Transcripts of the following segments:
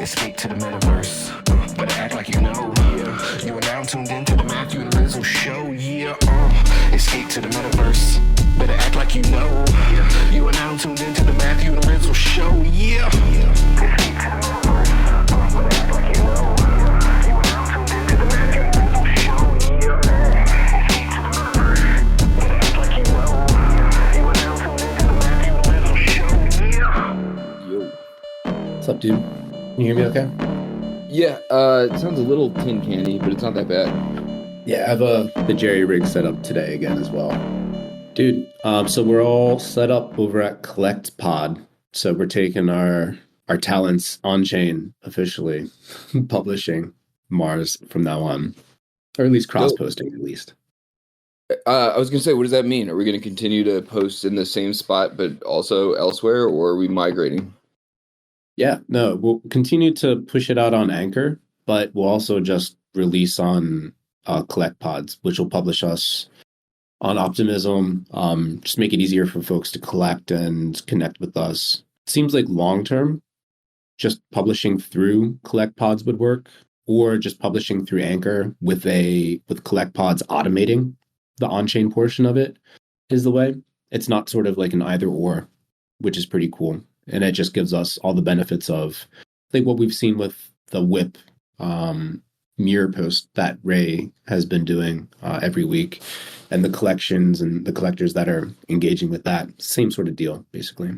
Escape to the metaverse. Better act like you know. Yeah. You are now tuned into the Matthew Rizzle Show. Yeah. Escape to the metaverse. Better act like you know. Yeah. You are now tuned into the Matthew Rizzle Show. Yeah. Escape to the metaverse. Better act like you know. You are now tuned into the Matthew Rizzle Show. Yeah. Escape to the metaverse. Better act like you know. You are now tuned into the Matthew Rizzle Show. Yeah. Yo. What's up, dude? Can you hear me okay? Yeah, it sounds a little tin canny, but it's not that bad. Yeah, I have the jerry rig set up today again as well. Dude, so we're all set up over at Collect Pod. So we're taking our talents on chain officially, publishing Mars from now on, or at least cross-posting at least. I was going to say, what does that mean? Are we going to continue to post in the same spot, but also elsewhere, or are we migrating? Yeah, no, we'll continue to push it out on Anchor, but we'll also just release on Collect Pods, which will publish us on Optimism, just make it easier for folks to collect and connect with us. It seems like long-term, just publishing through Collect Pods would work, or just publishing through Anchor with Collect Pods automating the on-chain portion of it is the way. It's not sort of like an either-or, which is pretty cool. And it just gives us all the benefits of, I think, what we've seen with the whip mirror post that Ray has been doing every week, and the collections and the collectors that are engaging with that. Same sort of deal, basically.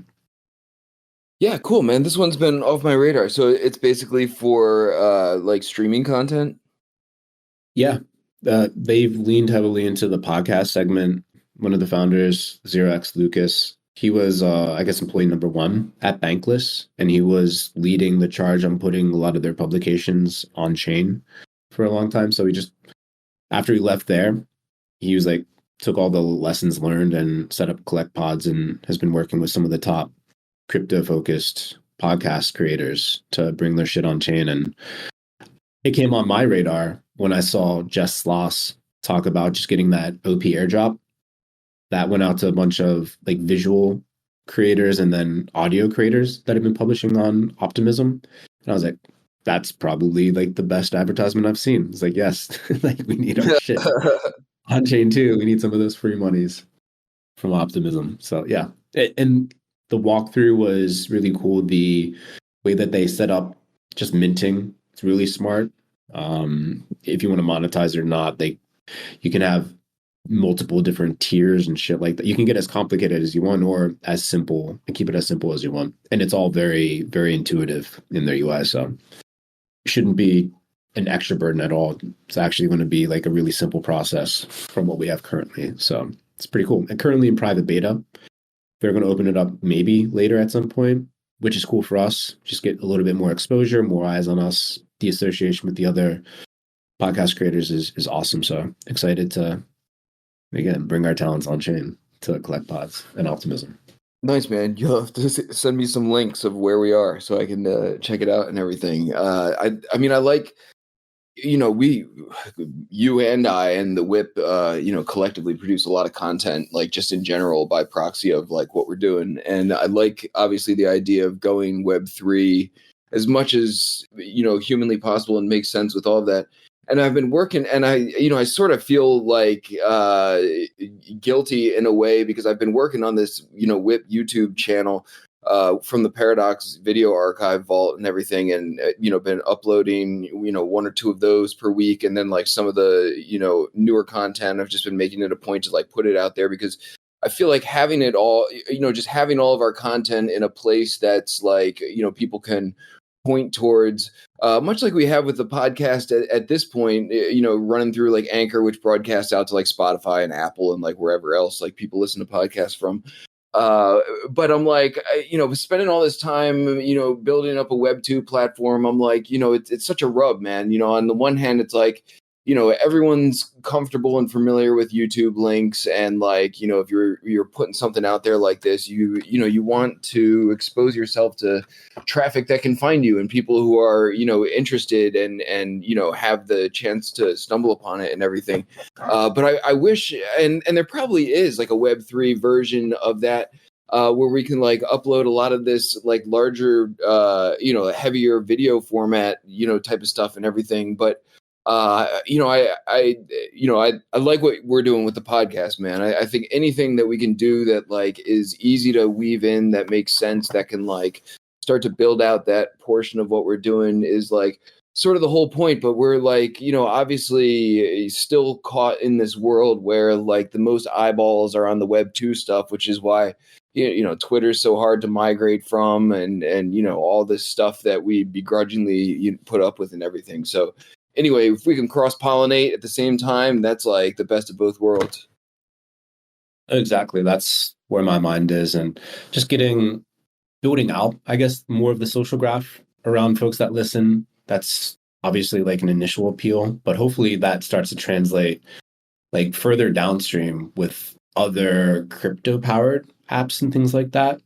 Yeah, cool, man. This one's been off my radar. So it's basically for like streaming content? Yeah. They've leaned heavily into the podcast segment. One of the founders, 0x Lucas, he was, I guess, employee number 1 at Bankless, and he was leading the charge on putting a lot of their publications on chain for a long time. So he just, after he left there, he was like, took all the lessons learned and set up Collect Pods, and has been working with some of the top crypto-focused podcast creators to bring their shit on chain. And it came on my radar when I saw Jess Sloss talk about just getting that OP airdrop. That went out to a bunch of like visual creators and then audio creators that have been publishing on Optimism. And I was like, that's probably like the best advertisement I've seen. It's like, yes, like we need our shit on chain too. We need some of those free monies from Optimism. So yeah. And the walkthrough was really cool. The way that they set up just minting, it's really smart. If you want to monetize or not, you can have multiple different tiers and shit like that. You can get as complicated as you want or as simple, and keep it as simple as you want. And it's all very, very intuitive in their UI. So it shouldn't be an extra burden at all. It's actually going to be like a really simple process from what we have currently. So it's pretty cool. And currently in private beta, they're going to open it up maybe later at some point, which is cool for us. Just get a little bit more exposure, more eyes on us. The association with the other podcast creators is awesome. So excited to, again, bring our talents on chain to Collect Pods and Optimism. Nice, man. You'll have to send me some links of where we are so I can check it out and everything. I mean, I like, you and I and the Whip, collectively produce a lot of content, like just in general by proxy of like what we're doing. And I like, obviously, the idea of going Web3 as much as, humanly possible and makes sense with all of that. And I've been working, and I sort of feel like guilty in a way because I've been working on this, Whip YouTube channel from the Paradox Video Archive Vault and everything, and been uploading, 1 or 2 of those per week, and then like some of the, newer content. I've just been making it a point to like put it out there because I feel like having it all, just having all of our content in a place that's like, people can point towards, much like we have with the podcast at this point, running through like Anchor, which broadcasts out to like Spotify and Apple and like wherever else like people listen to podcasts from. But I'm like, spending all this time, building up a Web2 platform, I'm like, it's such a rub, man. On the one hand, it's like, everyone's comfortable and familiar with YouTube links, and like, if you're putting something out there like this, you want to expose yourself to traffic that can find you and people who are, interested and have the chance to stumble upon it and everything. But I wish, and there probably is like a Web3 version of that. where we can like upload a lot of this like larger, heavier video format, type of stuff and everything. But I like what we're doing with the podcast, man. I think anything that we can do that like is easy to weave in, that makes sense, that can like start to build out that portion of what we're doing is like sort of the whole point. But we're like, obviously still caught in this world where like the most eyeballs are on the Web 2 stuff, which is why Twitter's so hard to migrate from, and all this stuff that we begrudgingly put up with and everything. So anyway, if we can cross-pollinate at the same time, that's like the best of both worlds. Exactly. That's where my mind is. And just building out, I guess, more of the social graph around folks that listen. That's obviously like an initial appeal, but hopefully that starts to translate like further downstream with other crypto-powered apps and things like that.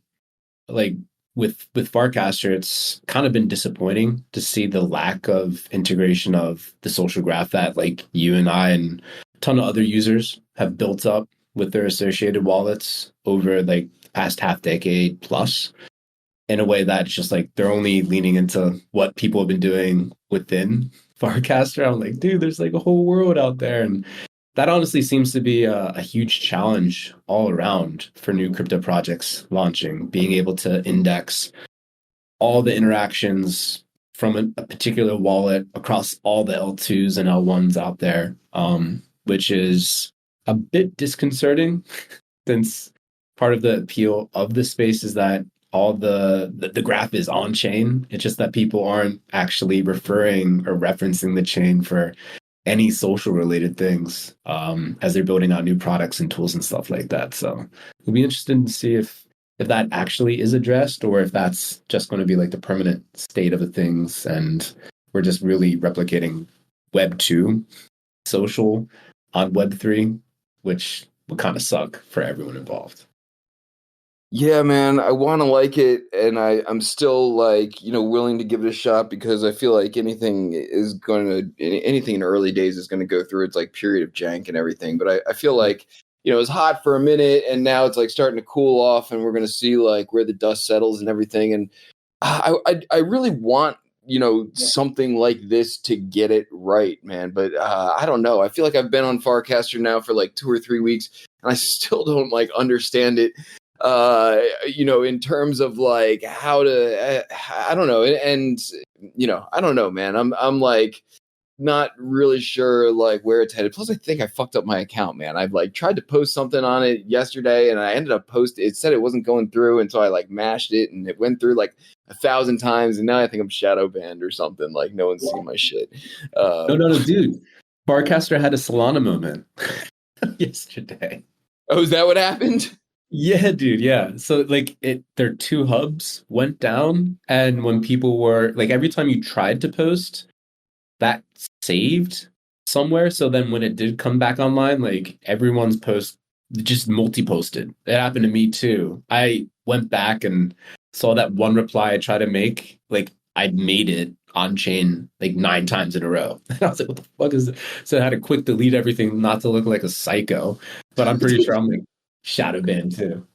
Like with Farcaster, it's kind of been disappointing to see the lack of integration of the social graph that like you and I and a ton of other users have built up with their associated wallets over like the past half decade plus, in a way that's just like they're only leaning into what people have been doing within Farcaster. I'm like, dude, there's like a whole world out there. And that honestly seems to be a huge challenge all around for new crypto projects launching, being able to index all the interactions from a particular wallet across all the L2s and L1s out there, which is a bit disconcerting since part of the appeal of the space is that all the graph is on chain. It's just that people aren't actually referring or referencing the chain for any social related things as they're building out new products and tools and stuff like that. So it'll be interesting to see if that actually is addressed, or if that's just going to be like the permanent state of the things and we're just really replicating Web 2 social on Web 3, which would kind of suck for everyone involved. Yeah, man, I want to like it, and I'm still like, willing to give it a shot, because I feel like anything in early days is going to go through its like period of jank and everything. But I feel like, it was hot for a minute, and now it's like starting to cool off, and we're going to see like where the dust settles and everything. And I really want, something like this to get it right, man. But I don't know. I feel like I've been on Farcaster now for like 2 or 3 weeks, and I still don't like understand it. In terms of like how to, I don't know. And, I don't know, man, I'm like not really sure like where it's headed. Plus I think I fucked up my account, man. I've like tried to post something on it yesterday, and I ended up it said it wasn't going through. And so I like mashed it, and it went through like 1,000 times. And now I think I'm shadow banned or something. Like no one's seen my shit. No, dude. Farcaster had a Solana moment yesterday. Oh, is that what happened? Yeah, dude. Yeah. So like their 2 hubs went down, and when people were like, every time you tried to post, that saved somewhere. So then when it did come back online, like everyone's post just multi-posted. It happened to me too. I went back and saw that one reply I tried to make, like I made it on chain like 9 times in a row. And I was like, what the fuck is this? So I had to quick delete everything not to look like a psycho. But I'm pretty sure I'm like shadow banned too.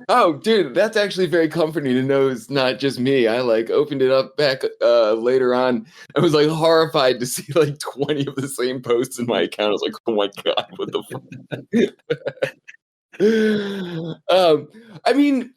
Oh, dude, that's actually very comforting to know it's not just me. I like opened it up back later on. I was like horrified to see like 20 of the same posts in my account. I was like, oh my God, what the fuck? I mean,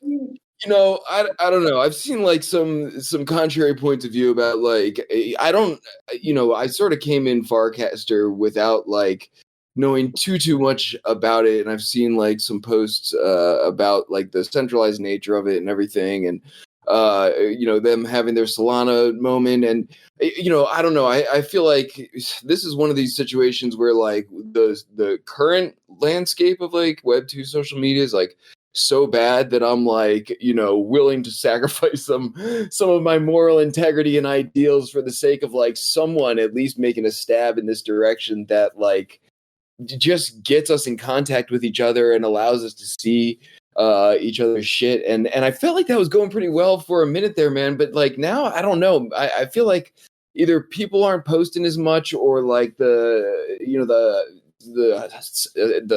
I don't know. I've seen like some contrary points of view about like, I sort of came in Farcaster without like knowing too much about it, and I've seen like some posts about like the centralized nature of it and everything, and them having their Solana moment, and I don't know. I feel like this is one of these situations where like the current landscape of like Web 2 social media is like so bad that I'm like, willing to sacrifice some of my moral integrity and ideals for the sake of like someone at least making a stab in this direction that like just gets us in contact with each other and allows us to see each other's shit. And I felt like that was going pretty well for a minute there, man. But like now, I don't know. I feel like either people aren't posting as much, or like the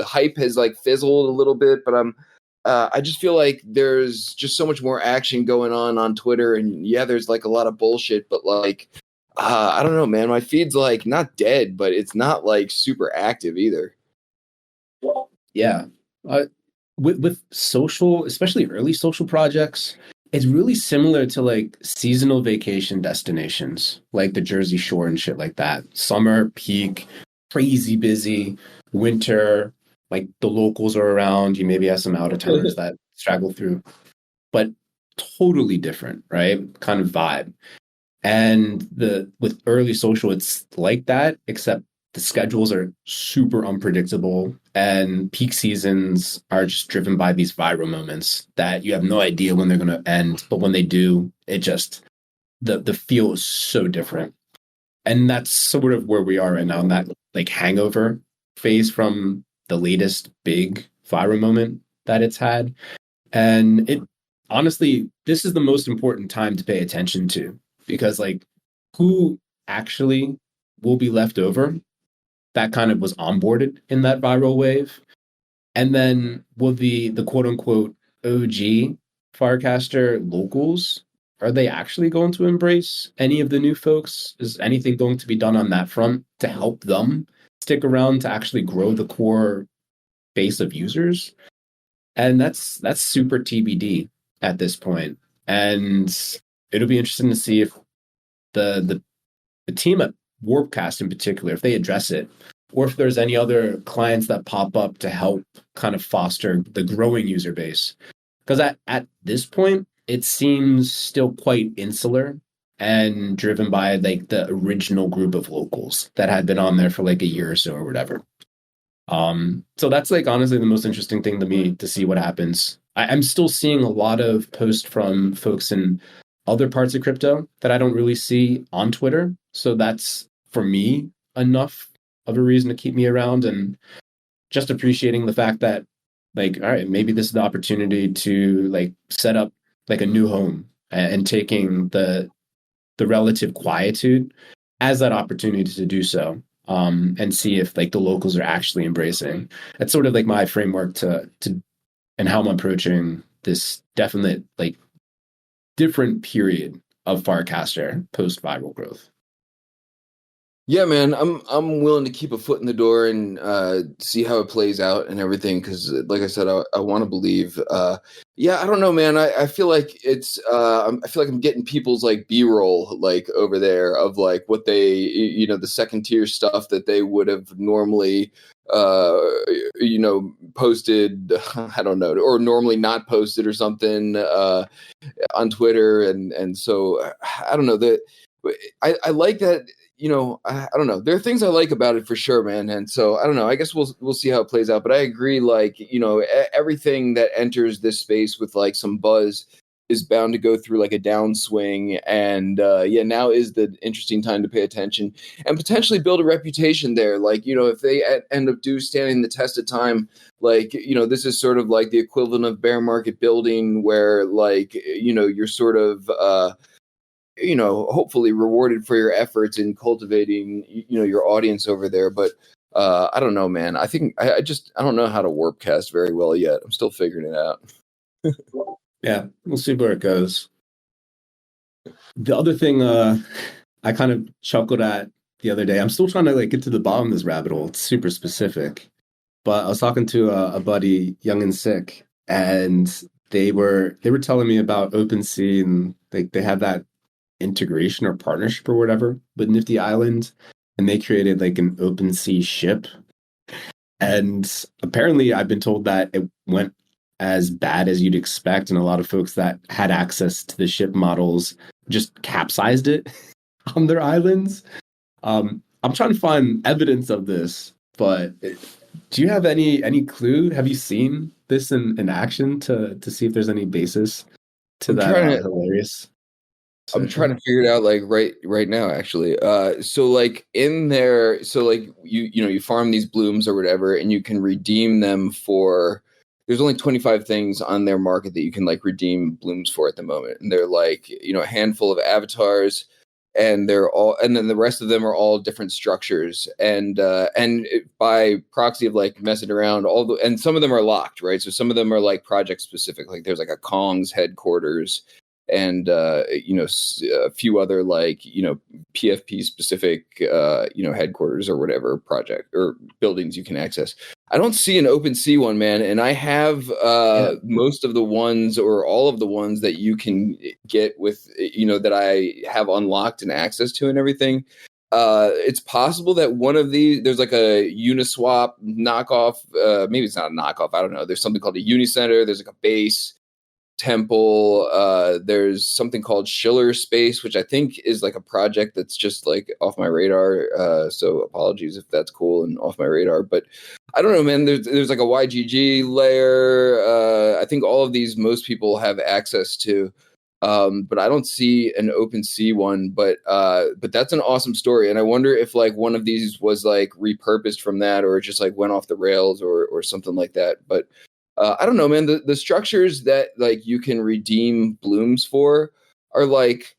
hype has like fizzled a little bit. But I'm I just feel like there's just so much more action going on Twitter, and yeah, there's like a lot of bullshit, but like, I don't know, man. My feed's like not dead, but it's not like super active either. Yeah. With social, especially early social projects, it's really similar to like seasonal vacation destinations, like the Jersey Shore and shit like that. Summer peak, crazy busy. Winter, like the locals are around. You maybe have some out of towners that straggle through, but totally different, right? Kind of vibe. And with early social, it's like that, except the schedules are super unpredictable and peak seasons are just driven by these viral moments that you have no idea when they're going to end. But when they do, it just, the feel is so different. And that's sort of where we are right now in that like hangover phase from the latest big viral moment that it's had. And it honestly, this is the most important time to pay attention to, because like who actually will be left over that kind of was onboarded in that viral wave? And then will the quote unquote OG Farcaster locals, are they actually going to embrace any of the new folks? Is anything going to be done on that front to help them stick around to actually grow the core base of users? And that's super TBD at this point. And it'll be interesting to see if the team at Warpcast in particular, if they address it, or if there's any other clients that pop up to help kind of foster the growing user base. Because at this point, it seems still quite insular and driven by like the original group of locals that had been on there for like a year or so or whatever. So that's like honestly the most interesting thing to me to see what happens. I'm still seeing a lot of posts from folks in other parts of crypto that I don't really see on Twitter. So that's, for me, enough of a reason to keep me around, and just appreciating the fact that, like, all right, maybe this is the opportunity to like set up like a new home and taking the relative quietude as that opportunity to do so, and see if like the locals are actually embracing. That's sort of like my framework to and how I'm approaching this definite like different period of Farcaster post viral growth. Yeah, man, I'm willing to keep a foot in the door and see how it plays out and everything. Because, like I said, I want to believe. Yeah, I don't know, man. I feel like it's. I feel like I'm getting people's like B-roll like over there of like what they, the second tier stuff that they would have normally, posted. I don't know, or normally not posted or something on Twitter, and so I don't know that. I like that. I don't know. There are things I like about it for sure, man. And so I don't know. I guess we'll see how it plays out. But I agree. Like, everything that enters this space with like some buzz is bound to go through like a downswing. And now is the interesting time to pay attention and potentially build a reputation there. Like, if they end up standing the test of time, like, this is sort of like the equivalent of bear market building, where like, you're sort of hopefully rewarded for your efforts in cultivating, your audience over there. But I don't know, man. I think I don't know how to Warpcast very well yet. I'm still figuring it out. Yeah, we'll see where it goes. The other thing I kind of chuckled at the other day, I'm still trying to like get to the bottom of this rabbit hole. It's super specific. But I was talking to a buddy, Young and Sick, and they were telling me about OpenSea, and they had that integration or partnership or whatever with Nifty Island, and they created like an OpenSea ship. And apparently I've been told that it went as bad as you'd expect, and a lot of folks that had access to the ship models just capsized it on their islands. I'm trying to find evidence of this, but do you have any clue? Have you seen this in action to see if there's any basis to that hilarious? I'm trying to figure it out like right now, actually. So like in there, so like you farm these blooms or whatever, and you can redeem them for. There's only 25 things on their market that you can like redeem blooms for at the moment, and they're like a handful of avatars, and then the rest of them are all different structures, and by proxy of like messing around, and some of them are locked, right? So some of them are like project specific, like there's like a Kong's headquarters, and a few other like PFP specific headquarters or whatever project or buildings you can access. I don't see an OpenSea one, man, and I have most of the ones or all of the ones that you can get with that I have unlocked and access to and everything. It's possible that one of these, there's like a Uniswap knockoff. Maybe it's not a knockoff. I don't know. There's something called a Unicenter. There's like a base temple. There's something called Schiller Space, which I think is like a project that's just like off my radar. So apologies if that's cool and off my radar, but I don't know, man. There's like a YGG layer. I think all of these most people have access to, but I don't see an OpenSea one. But that's an awesome story, and I wonder if like one of these was like repurposed from that, or just like went off the rails, or something like that. But I don't know, man. The structures that like you can redeem blooms for are like,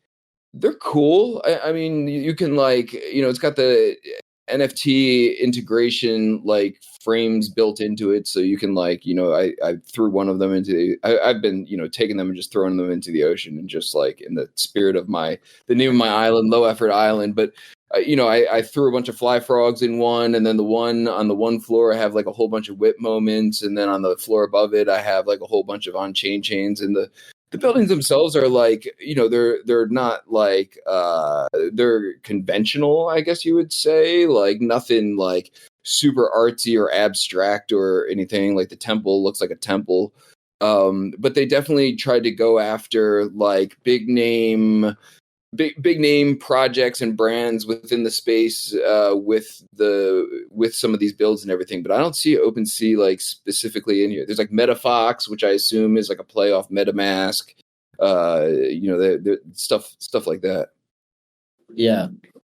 they're cool. I mean, you can like, it's got the NFT integration like frames built into it, so you can like, I threw one of them I've been taking them and just throwing them into the ocean, and just like in the spirit of the name of my island, Low Effort Island. But I threw a bunch of fly frogs in one, and then the one on the one floor I have like a whole bunch of whip moments, and then on the floor above it I have like a whole bunch of on-chain chains. And the buildings themselves are like, they're not like they're conventional, I guess you would say, like nothing like super artsy or abstract or anything. Like the temple looks like a temple, but they definitely tried to go after like big name projects and brands within the space with some of these builds and everything. But I don't see OpenSea like specifically in here. There's like MetaFox, which I assume is like a play off MetaMask, the stuff like that. Yeah,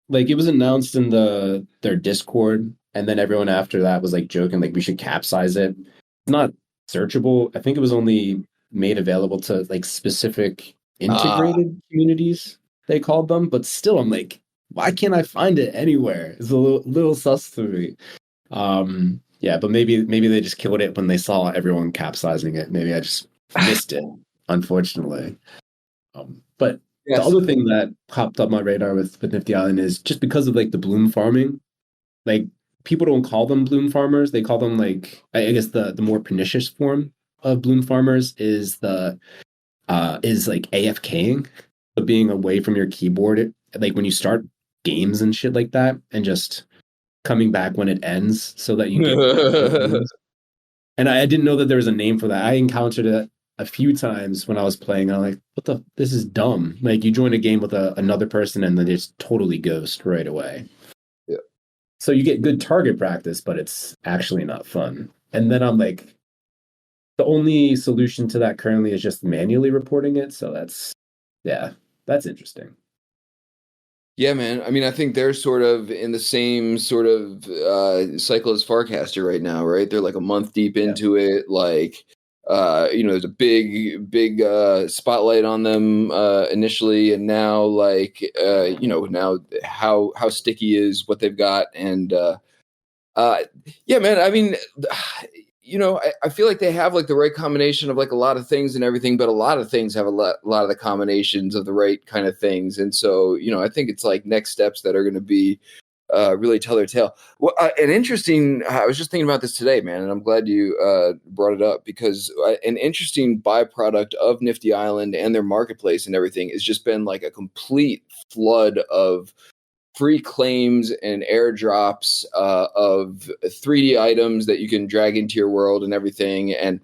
like it was announced in their Discord, and then everyone after that was like joking like we should capsize it. It's not searchable. I think it was only made available to like specific integrated communities, they called them, but still I'm like, why can't I find it anywhere? It's a little sus to me. But maybe they just killed it when they saw everyone capsizing it. Maybe I just missed it, unfortunately. But yes. The other thing that popped up my radar with Nifty Island is just because of like the bloom farming, like people don't call them bloom farmers. They call them like, I guess the more pernicious form of bloom farmers is like afk'ing. Being away from your keyboard, like when you start games and shit like that, and just coming back when it ends so that you get and I didn't know that there was a name for that. I encountered it a few times when I was playing, and I'm like, this is dumb. Like you join a game with another person and then they just totally ghost right away. Yeah. So you get good target practice, but it's actually not fun. And then I'm like, the only solution to that currently is just manually reporting it. So that's interesting. Yeah, man. I mean, I think they're sort of in the same sort of cycle as Farcaster right now, right? They're like a month deep into it. Like, there's a big spotlight on them initially, and now like, now how sticky is what they've got, and yeah, man. I mean, I feel like they have like the right combination of like a lot of things and everything, but a lot of things have a lot of the combinations of the right kind of things. And so, I think it's like next steps that are going to be really tell their tale. Well, an interesting, I was just thinking about this today, man, and I'm glad you brought it up, because an interesting byproduct of Nifty Island and their marketplace and everything has just been like a complete flood of free claims and airdrops of 3D items that you can drag into your world and everything. And,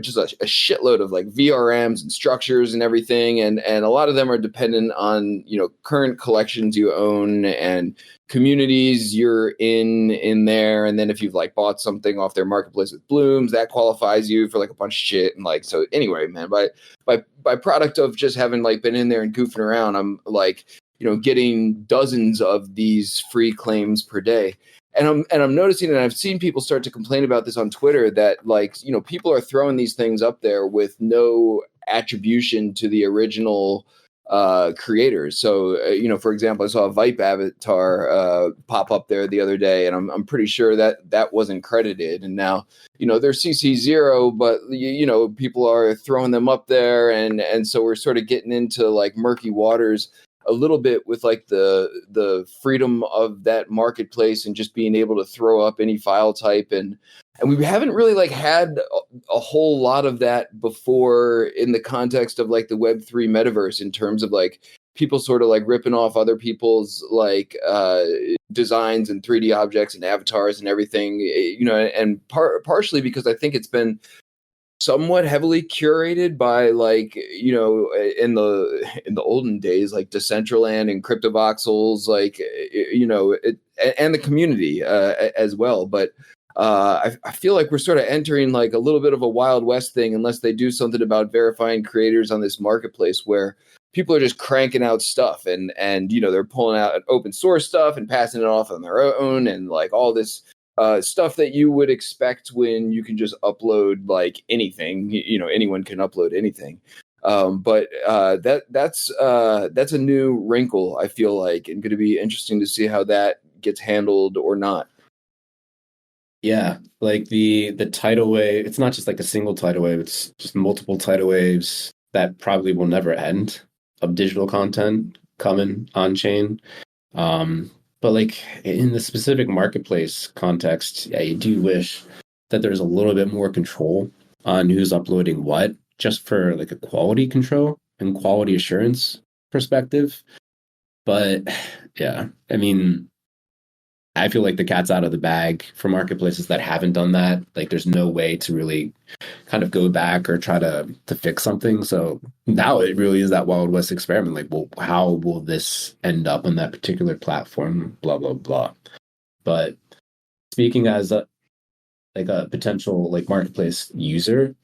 just a shitload of like VRMs and structures and everything. And a lot of them are dependent on, current collections you own and communities you're in there. And then if you've like bought something off their marketplace with blooms, that qualifies you for like a bunch of shit. And like, so anyway, man, by product of just having like been in there and goofing around, I'm like, getting dozens of these free claims per day. And I'm noticing, and I've seen people start to complain about this on Twitter, that like, people are throwing these things up there with no attribution to the original creators. So, for example, I saw a Vipe avatar pop up there the other day, and I'm pretty sure that wasn't credited. And now, they're CC0, but people are throwing them up there, and so we're sort of getting into like murky waters a little bit with like the freedom of that marketplace and just being able to throw up any file type, and we haven't really like had a whole lot of that before in the context of like the Web3 metaverse, in terms of like people sort of like ripping off other people's like designs and 3D objects and avatars and everything, and partially because I think it's been somewhat heavily curated by like, in the olden days, like Decentraland and Cryptovoxels, like, and the community as well. But I feel like we're sort of entering like a little bit of a Wild West thing, unless they do something about verifying creators on this marketplace, where people are just cranking out stuff and they're pulling out open source stuff and passing it off on their own, and like all this stuff that you would expect when you can just upload like anything. Anyone can upload anything. But that's a new wrinkle, I feel like, and going to be interesting to see how that gets handled or not. Yeah, like the tidal wave, it's not just like a single tidal wave, it's just multiple tidal waves that probably will never end of digital content coming on chain. But like in the specific marketplace context, yeah, you do wish that there's a little bit more control on who's uploading what, just for like a quality control and quality assurance perspective. But yeah, I mean, I feel like the cat's out of the bag for marketplaces that haven't done that. Like there's no way to really kind of go back or try to fix something. So now it really is that Wild West experiment. Like, well, how will this end up on that particular platform? Blah, blah, blah. But speaking as a potential like marketplace user,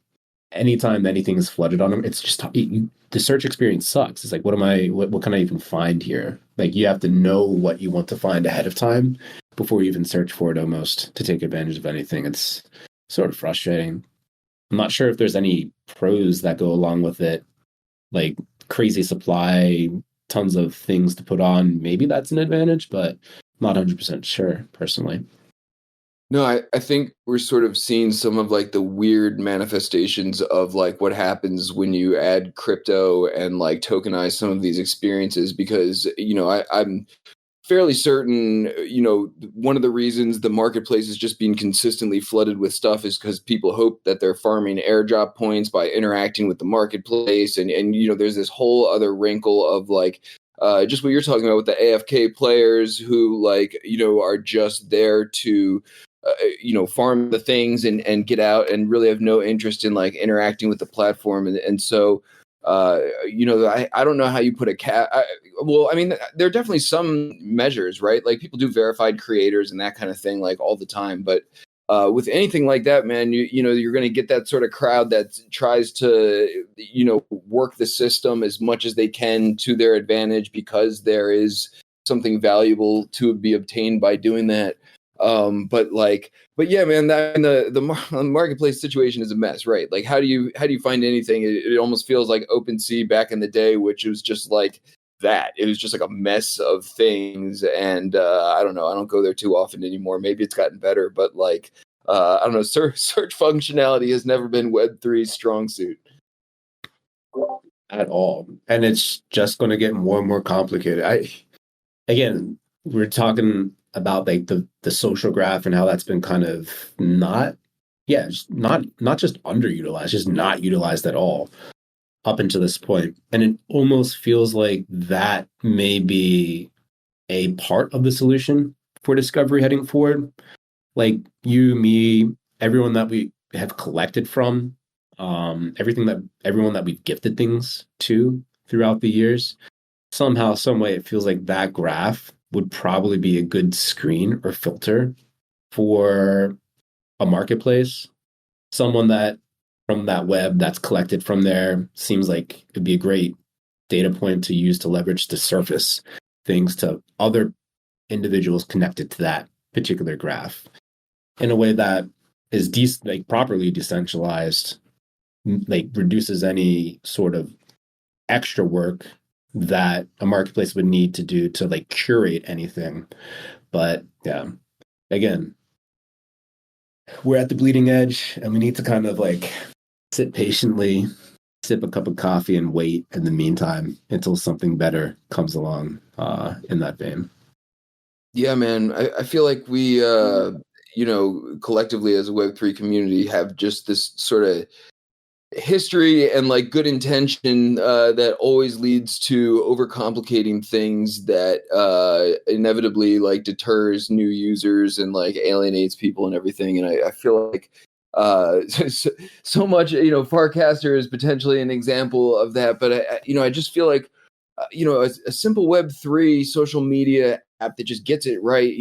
anytime anything is flooded on them, it's just the search experience sucks. It's like, what can I even find here? Like you have to know what you want to find ahead of time before you even search for it, almost, to take advantage of anything. It's sort of frustrating. I'm not sure if there's any pros that go along with it, like crazy supply, tons of things to put on. Maybe that's an advantage, but I'm not 100% sure personally. No, I think we're sort of seeing some of like the weird manifestations of like what happens when you add crypto and like tokenize some of these experiences, because, I'm fairly certain, one of the reasons the marketplace is just being consistently flooded with stuff is because people hope that they're farming airdrop points by interacting with the marketplace. And there's this whole other wrinkle of like, just what you're talking about with the AFK players who like, are just there to, farm the things and get out and really have no interest in like interacting with the platform. And so, I don't know how you put a cap. Well, I mean, there are definitely some measures, right? Like people do verified creators and that kind of thing, like all the time. But with anything like that, man, you're going to get that sort of crowd that tries to, work the system as much as they can to their advantage because there is something valuable to be obtained by doing that. But yeah, man, the marketplace situation is a mess, right? Like, how do you find anything? It almost feels like OpenSea back in the day, which was just like that. It was just like a mess of things, and I don't know. I don't go there too often anymore. Maybe it's gotten better, but like, I don't know. Search functionality has never been Web3's strong suit At all, and it's just going to get more and more complicated. We're talking about like the social graph and how that's been kind of not just underutilized, just not utilized at all up until this point. And it almost feels like that may be a part of the solution for discovery heading forward. Like you, me, everyone that we have collected from, everyone that we've gifted things to throughout the years, somehow, some way, it feels like that graph would probably be a good screen or filter for a marketplace. Someone that from that web that's collected from there seems like it'd be a great data point to use to leverage to surface things to other individuals connected to that particular graph in a way that is properly decentralized, like reduces any sort of extra work that a marketplace would need to do to like curate anything. But yeah, again, we're at the bleeding edge and we need to kind of like sit patiently, sip a cup of coffee and wait in the meantime until something better comes along in that vein. Yeah, man. I feel like we, collectively as a Web3 community have just this sort of history and like good intention that always leads to overcomplicating things that inevitably like deters new users and like alienates people and everything. And I feel like so much, Farcaster is potentially an example of that. But I just feel like, a simple Web3 social media app that just gets it right.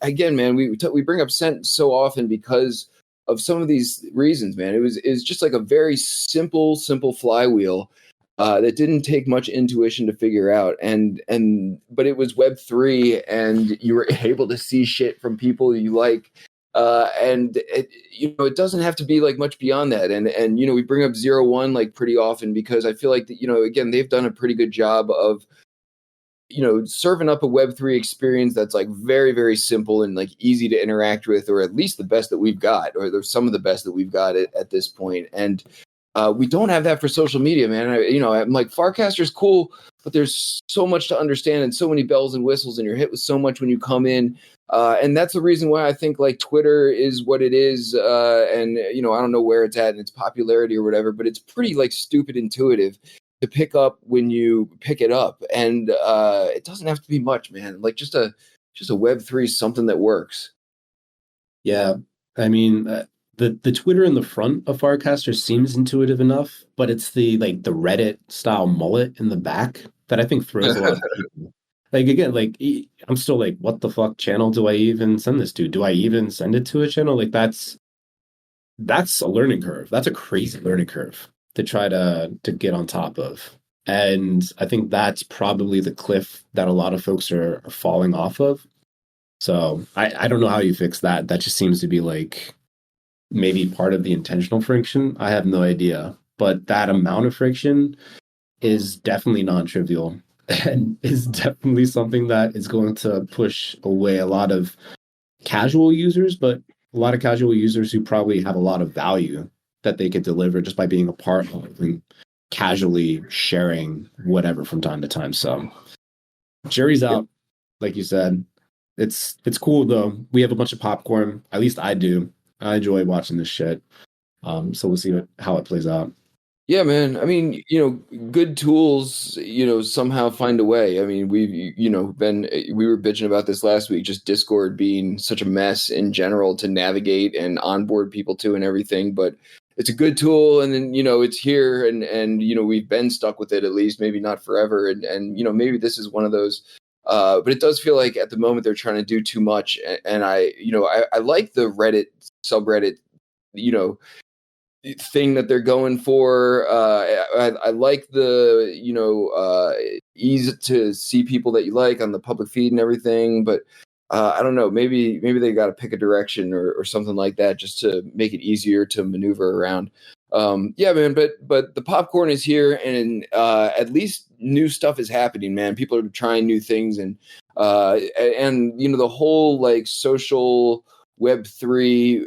Again, man, we bring up Scent so often because of some of these reasons, man. It's just like a very simple flywheel that didn't take much intuition to figure out, but it was Web3, and you were able to see shit from people you like, and it doesn't have to be like much beyond that. And we bring up 0-1 like pretty often because I feel like that, again, they've done a pretty good job of serving up a Web3 experience that's like very, very simple and like easy to interact with, or at least the best that we've got, or there's some of the best that we've got at this point. And we don't have that for social media, man. I'm like, Farcaster's cool, but there's so much to understand and so many bells and whistles, and you're hit with so much when you come in. And that's the reason why I think like Twitter is what it is. And I don't know where it's at in its popularity or whatever, but it's pretty like stupid intuitive to pick up when you pick it up. And it doesn't have to be much, man. Like just a Web3 something that works. Yeah. I mean, the Twitter in the front of Farcaster seems intuitive enough, but it's the Reddit style mullet in the back that I think throws a lot of people. Like, again, like I'm still like, what the fuck channel do I even send this to? Do I even send it to a channel? Like that's a learning curve. That's a crazy learning curve to try to get on top of. And I think that's probably the cliff that a lot of folks are falling off of. So I don't know how you fix that. That just seems to be like maybe part of the intentional friction. I have no idea. But that amount of friction is definitely non-trivial and is definitely something that is going to push away a lot of casual users, but a lot of casual users who probably have a lot of value that they could deliver just by being a part of and casually sharing whatever from time to time. So jury's out, like you said. It's cool though. We have a bunch of popcorn. At least I do. I enjoy watching this shit. So we'll see how it plays out. Yeah, man. I mean, good tools, somehow find a way. I mean, we were bitching about this last week, just Discord being such a mess in general to navigate and onboard people to and everything. But it's a good tool, and then it's here, and we've been stuck with it, at least maybe not forever, and maybe this is one of those. But it does feel like at the moment they're trying to do too much, and I like the Reddit subreddit, thing that they're going for. I like the ease to see people that you like on the public feed and everything, but I don't know, maybe they got to pick a direction or something like that just to make it easier to maneuver around. Yeah, man, but the popcorn is here, and at least new stuff is happening, man. People are trying new things, and the whole like social Web3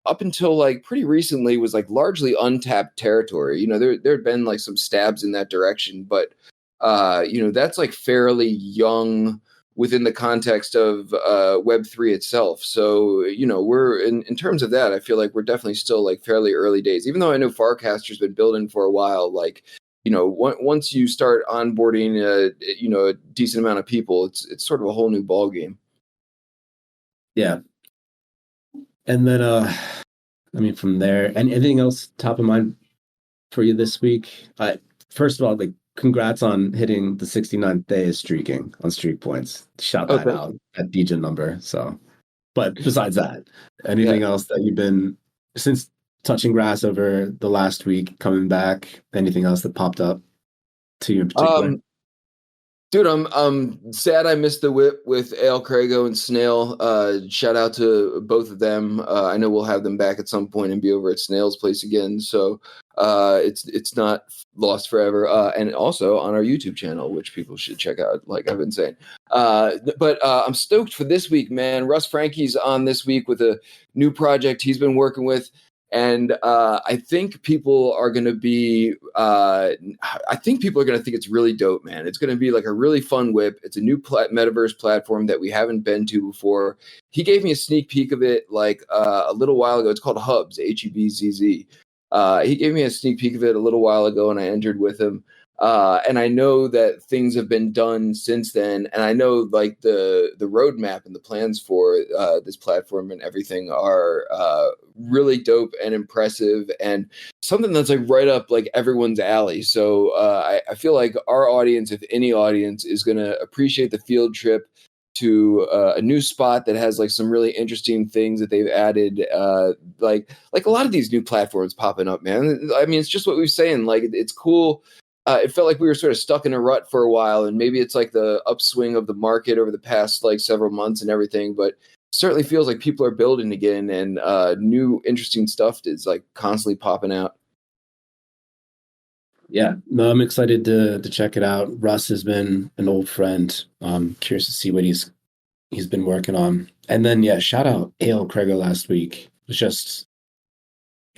up until like pretty recently was like largely untapped territory. There had been like some stabs in that direction, but that's like fairly young within the context of Web3 itself. So, we're in terms of that, I feel like we're definitely still like fairly early days, even though I know Farcaster's been building for a while. Like, once you start onboarding a decent amount of people, it's sort of a whole new ball game. Yeah. And then, I mean, from there, and anything else top of mind for you this week? First of all, like, congrats on hitting the 69th day of streaking on Streak Points. Shout that out at DJ number. So, but besides that, anything else that you've been since touching grass over the last week, coming back? Anything else that popped up to you in particular? Dude, I'm sad I missed the whip with Al Crago and Snail. Shout out to both of them. I know we'll have them back at some point and be over at Snail's place again. So It's not lost forever. And also on our YouTube channel, which people should check out, like I've been saying. But I'm stoked for this week, man. Russ Franky's on this week with a new project he's been working with. And I think people are going to be, I think people are going to think it's really dope, man. It's going to be like a really fun whip. It's a new metaverse platform that we haven't been to before. He gave me a sneak peek of it like a little while ago. It's called Hubzz, Hubzz. He gave me a sneak peek of it a little while ago, and I entered with him. And I know that things have been done since then, and I know like the roadmap and the plans for this platform and everything are really dope and impressive, and something that's like right up like everyone's alley. So I feel like our audience, if any audience, is going to appreciate the field trip to a new spot that has like some really interesting things that they've added, like a lot of these new platforms popping up, man. I mean, it's just what we were saying. Like, it's cool. It felt like we were sort of stuck in a rut for a while, and maybe it's like the upswing of the market over the past like several months and everything, but certainly feels like people are building again, and new interesting stuff is like constantly popping out. Yeah, no, I'm excited to check it out. Russ has been an old friend. Curious to see what he's been working on. And then, yeah, shout out A.L. Kreger last week. It was just,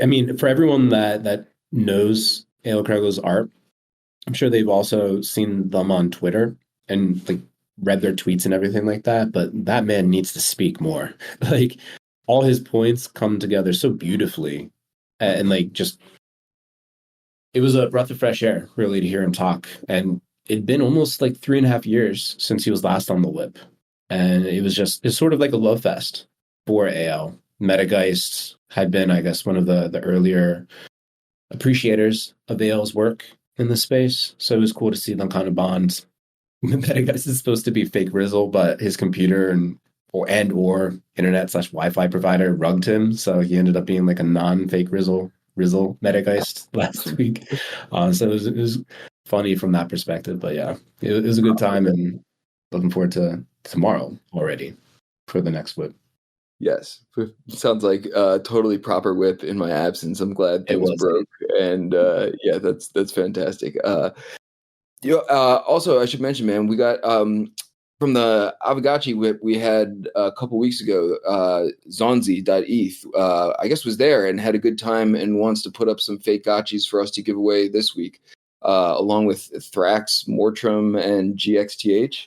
I mean, for everyone that knows A.L. Kreger's art, I'm sure they've also seen them on Twitter and like read their tweets and everything like that. But that man needs to speak more. Like, all his points come together so beautifully, and like just. It was a breath of fresh air, really, to hear him talk. And it'd been almost like 3.5 years since he was last on the whip. And it's sort of like a love fest for AL. Metageist had been, I guess, one of the earlier appreciators of AL's work in the space. So it was cool to see them kind of bond. Metageist is supposed to be fake Rizzle, but his computer or internet/Wi-Fi provider rugged him. So he ended up being like a non-fake Rizzle Metageist last week. So it was funny from that perspective. But yeah, it was a good time, and looking forward to tomorrow already for the next whip. Yes, sounds like a totally proper whip in my absence. I'm glad it was broke, and yeah, that's fantastic. Also, I should mention, man, we got from the Aavegotchi whip we had a couple weeks ago. Zonzi.eth, I guess, was there and had a good time and wants to put up some fake gotchis for us to give away this week, along with Thrax, Mortrum, and GXTH.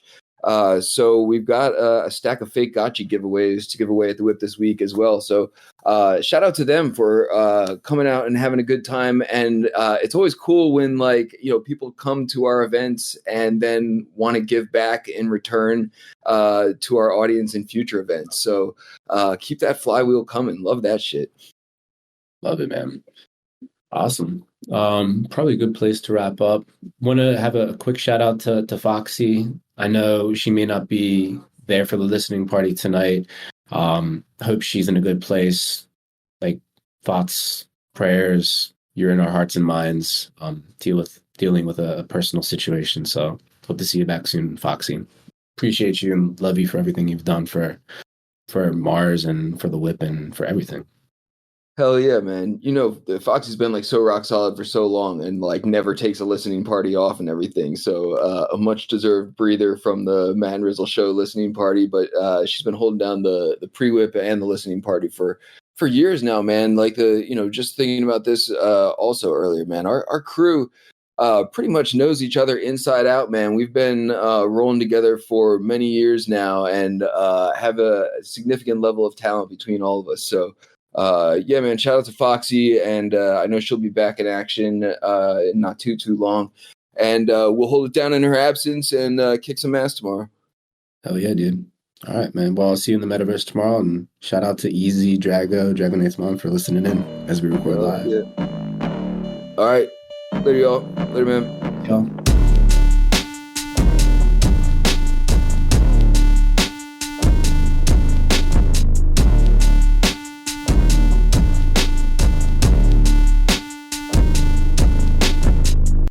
So we've got a stack of fake gotchi giveaways to give away at the whip this week as well. So shout out to them for coming out and having a good time. And it's always cool when people come to our events and then want to give back in return to our audience in future events. So keep that flywheel coming. Love that shit. Love it, man. Awesome. Probably a good place to wrap up. Want to have a quick shout out to Foxy. I know she may not be there for the listening party tonight. Hope she's in a good place. Like, thoughts, prayers, you're in our hearts and minds. Dealing with a personal situation. So hope to see you back soon, Foxy. Appreciate you and love you for everything you've done for Mars and for the whip and for everything. Hell yeah, man. Foxy's been so rock solid for so long and never takes a listening party off and everything. So a much deserved breather from the Matthew Rizzle Show listening party. But she's been holding down the pre-whip and the listening party for years now, man. Just thinking about this also earlier, man, our crew pretty much knows each other inside out, man. We've been rolling together for many years now and have a significant level of talent between all of us. So yeah, man, shout out to Foxy, and I know she'll be back in action in not too long, and we'll hold it down in her absence and kick some ass tomorrow. Hell yeah, dude. All right, man. Well, I'll see you in the metaverse tomorrow, and shout out to Easy, Drago, Dragonate's mom for listening in as we record live. Yeah. All right. Later, y'all. Later, man. Y'all.